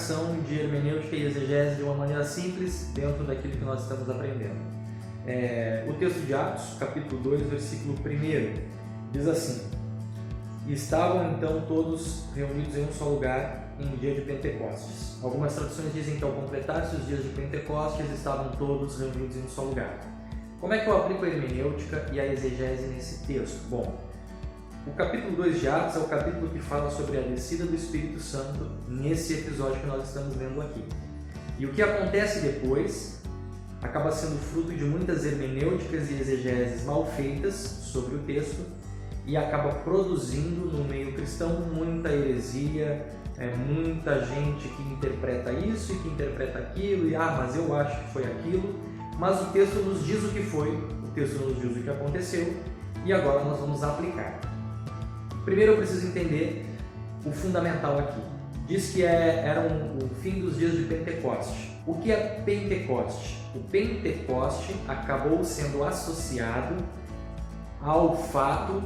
aplicação de hermenêutica e exegese de uma maneira simples dentro daquilo que nós estamos aprendendo. O texto de Atos, capítulo 2, versículo 1, diz assim: "E estavam então todos reunidos em um só lugar em dia de Pentecostes." Algumas traduções dizem que ao completar-se os dias de Pentecostes estavam todos reunidos em um só lugar. Como é que eu aplico a hermenêutica e a exegese nesse texto? Bom, o capítulo 2 de Atos é o capítulo que fala sobre a descida do Espírito Santo nesse episódio que nós estamos vendo aqui. E o que acontece depois acaba sendo fruto de muitas hermenêuticas e exegeses mal feitas sobre o texto e acaba produzindo no meio cristão muita heresia, muita gente que interpreta isso e que interpreta aquilo, e mas eu acho que foi aquilo, mas o texto nos diz o que foi, o texto nos diz o que aconteceu, e agora nós vamos aplicar. Primeiro eu preciso entender o fundamental aqui. Diz que era o fim dos dias de Pentecoste. O que é Pentecoste? O Pentecoste acabou sendo associado ao fato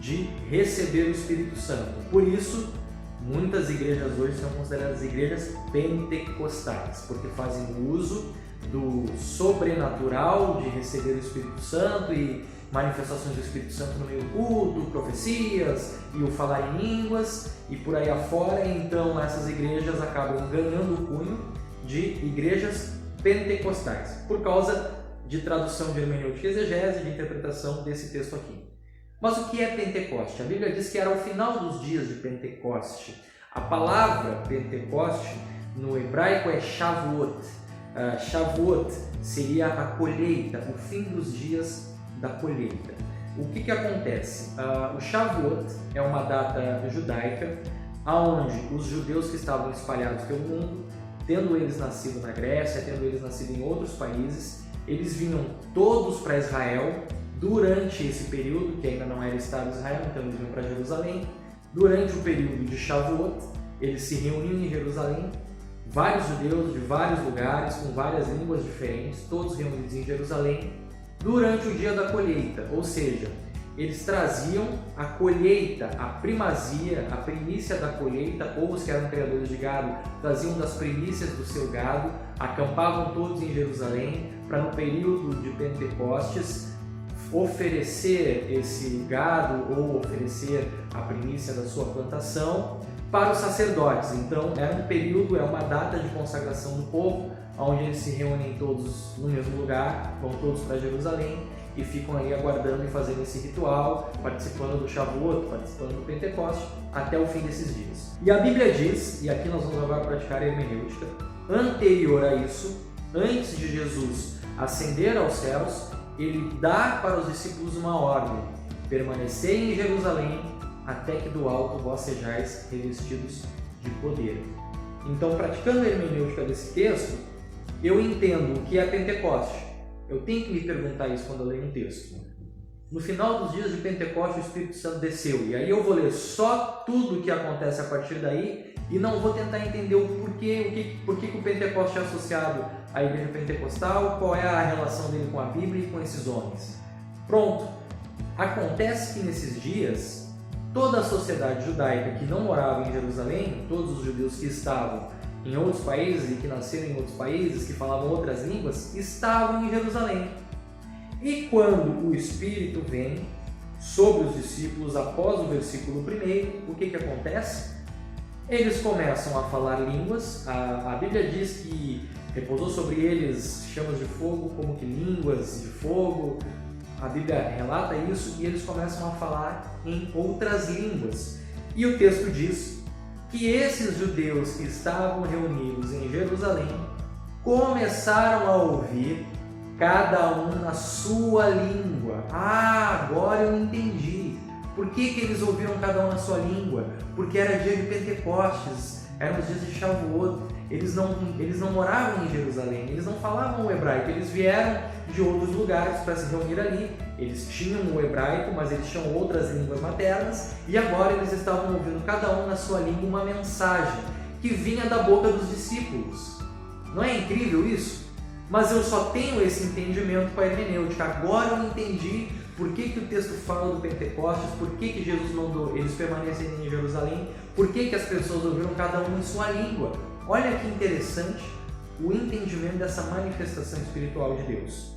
de receber o Espírito Santo. Por isso, muitas igrejas hoje são consideradas igrejas pentecostais, porque fazem uso do sobrenatural de receber o Espírito Santo e manifestações do Espírito Santo no meio do culto, profecias e o falar em línguas e por aí afora. Então essas igrejas acabam ganhando o cunho de igrejas pentecostais, por causa de tradução de hermenêutica e exegese, de interpretação desse texto aqui. Mas o que é Pentecoste? A Bíblia diz que era o final dos dias de Pentecoste. A palavra Pentecoste no hebraico é Shavuot. Shavuot seria a colheita, o fim dos dias da colheita. O que acontece? O Shavuot é uma data judaica onde os judeus que estavam espalhados pelo mundo, tendo eles nascido na Grécia, tendo eles nascido em outros países, eles vinham todos para Israel durante esse período, que ainda não era Estado de Israel, então eles vinham para Jerusalém. Durante o período de Shavuot, eles se reuniam em Jerusalém, vários judeus de vários lugares, com várias línguas diferentes, todos reunidos em Jerusalém, durante o dia da colheita, ou seja, eles traziam a colheita, a primazia, a primícia da colheita, ou os que eram criadores de gado traziam das primícias do seu gado, acampavam todos em Jerusalém para no período de Pentecostes oferecer esse gado ou oferecer a primícia da sua plantação para os sacerdotes. Então é um período, é uma data de consagração do povo, onde eles se reúnem todos no mesmo lugar, vão todos para Jerusalém e ficam aí aguardando e fazendo esse ritual, participando do Shavuot, participando do Pentecoste, até o fim desses dias. E a Bíblia diz, e aqui nós vamos agora praticar a hermenêutica, anterior a isso, antes de Jesus ascender aos céus, ele dá para os discípulos uma ordem: permanecei em Jerusalém até que do alto vós sejais revestidos de poder. Então, praticando a hermenêutica desse texto, eu entendo o que é Pentecoste. Eu tenho que me perguntar isso quando eu leio um texto. No final dos dias de Pentecoste, o Espírito Santo desceu. E aí eu vou ler só tudo o que acontece a partir daí e não vou tentar entender o porquê, por que o Pentecoste é associado à igreja pentecostal, qual é a relação dele com a Bíblia e com esses homens. Pronto. Acontece que nesses dias, toda a sociedade judaica que não morava em Jerusalém, todos os judeus que estavam em outros países e que nasceram em outros países, que falavam outras línguas, estavam em Jerusalém. E quando o Espírito vem sobre os discípulos após o versículo 1, o que acontece? Eles começam a falar línguas. A Bíblia diz que repousou sobre eles chamas de fogo, como que línguas de fogo. A Bíblia relata isso e eles começam a falar em outras línguas. E o texto diz que esses judeus que estavam reunidos em Jerusalém começaram a ouvir cada um na sua língua. Agora eu entendi. Por que eles ouviram cada um na sua língua? Porque era dia de Pentecostes, eram os dias de Shavuot. Eles não moravam em Jerusalém, eles não falavam o hebraico, eles vieram de outros lugares para se reunir ali. Eles tinham o hebraico, mas eles tinham outras línguas maternas, e agora eles estavam ouvindo cada um na sua língua uma mensagem que vinha da boca dos discípulos. Não é incrível isso? Mas eu só tenho esse entendimento com a hermenêutica. Agora eu entendi por que o texto fala do Pentecostes, por que Jesus mandou eles permanecerem em Jerusalém, por que as pessoas ouviram cada um em sua língua. Olha que interessante o entendimento dessa manifestação espiritual de Deus.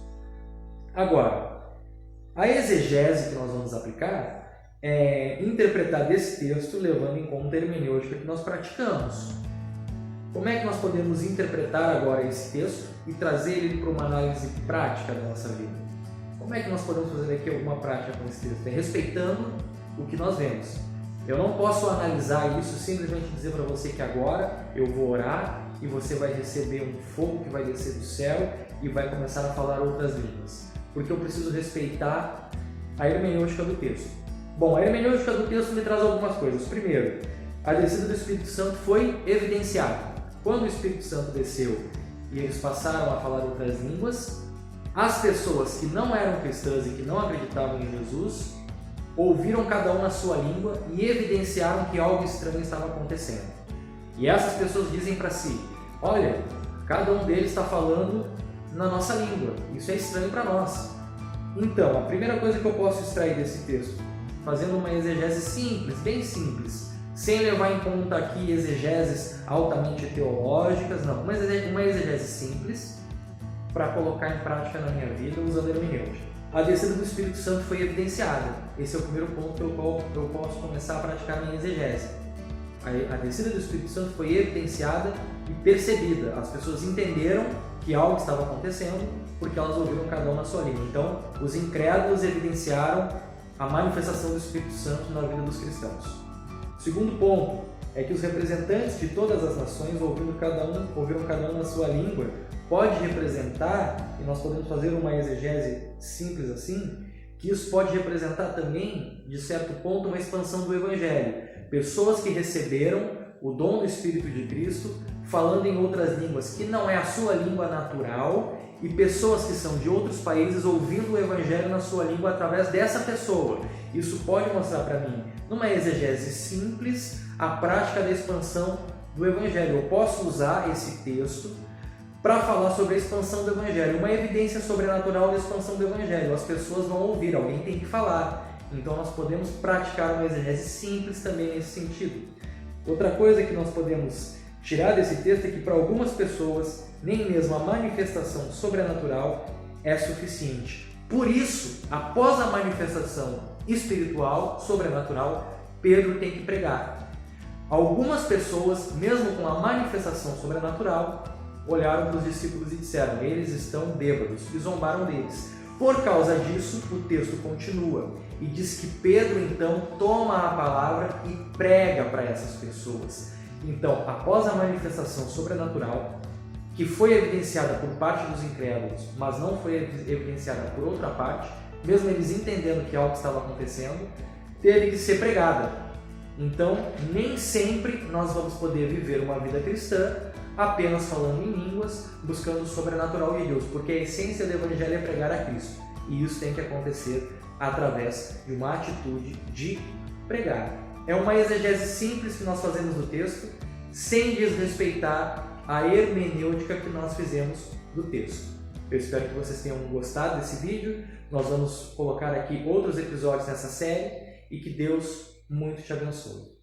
Agora, a exegese que nós vamos aplicar é interpretar desse texto levando em conta a hermenêutica que nós praticamos. Como é que nós podemos interpretar agora esse texto e trazer ele para uma análise prática da nossa vida? Como é que nós podemos fazer aqui alguma prática com esse texto? Respeitando o que nós vemos. Eu não posso analisar isso simplesmente dizer para você que agora eu vou orar e você vai receber um fogo que vai descer do céu e vai começar a falar outras línguas. Porque eu preciso respeitar a hermenêutica do texto. Bom, a hermenêutica do texto me traz algumas coisas. Primeiro, a descida do Espírito Santo foi evidenciada. Quando o Espírito Santo desceu e eles passaram a falar outras línguas, as pessoas que não eram cristãs e que não acreditavam em Jesus ouviram cada um na sua língua e evidenciaram que algo estranho estava acontecendo. E essas pessoas dizem para si: olha, cada um deles está falando na nossa língua, isso é estranho para nós. Então, a primeira coisa que eu posso extrair desse texto, fazendo uma exegese simples, bem simples, sem levar em conta aqui exegeses altamente teológicas, não, uma exegese simples para colocar em prática na minha vida usando a hermenêutica. A descida do Espírito Santo foi evidenciada. Esse é o primeiro ponto pelo qual eu posso começar a praticar a minha exegese. A descida do Espírito Santo foi evidenciada e percebida. As pessoas entenderam que algo estava acontecendo porque elas ouviram cada um na sua língua. Então, os incrédulos evidenciaram a manifestação do Espírito Santo na vida dos cristãos. O segundo ponto é que os representantes de todas as nações ouviram cada um na sua língua. Pode representar, e nós podemos fazer uma exegese simples assim, que isso pode representar também, de certo ponto, uma expansão do Evangelho. Pessoas que receberam o dom do Espírito de Cristo, falando em outras línguas que não é a sua língua natural, e pessoas que são de outros países ouvindo o Evangelho na sua língua através dessa pessoa. Isso pode mostrar para mim, numa exegese simples, a prática da expansão do Evangelho. Eu posso usar esse texto para falar sobre a expansão do Evangelho, uma evidência sobrenatural da expansão do Evangelho. As pessoas vão ouvir, alguém tem que falar. Então nós podemos praticar uma exegese simples também nesse sentido. Outra coisa que nós podemos tirar desse texto é que para algumas pessoas nem mesmo a manifestação sobrenatural é suficiente. Por isso, após a manifestação espiritual, sobrenatural, Pedro tem que pregar. Algumas pessoas, mesmo com a manifestação sobrenatural, olharam para os discípulos e disseram: eles estão bêbados, e zombaram deles. Por causa disso, o texto continua e diz que Pedro então toma a palavra e prega para essas pessoas. Então, após a manifestação sobrenatural, que foi evidenciada por parte dos incrédulos, mas não foi evidenciada por outra parte, mesmo eles entendendo que algo estava acontecendo, teve que ser pregada. Então, nem sempre nós vamos poder viver uma vida cristã apenas falando em línguas, buscando o sobrenatural de Deus, porque a essência do Evangelho é pregar a Cristo, e isso tem que acontecer através de uma atitude de pregar. É uma exegese simples que nós fazemos do texto, sem desrespeitar a hermenêutica que nós fizemos do texto. Eu espero que vocês tenham gostado desse vídeo. Nós vamos colocar aqui outros episódios nessa série e que Deus muito te abençoe.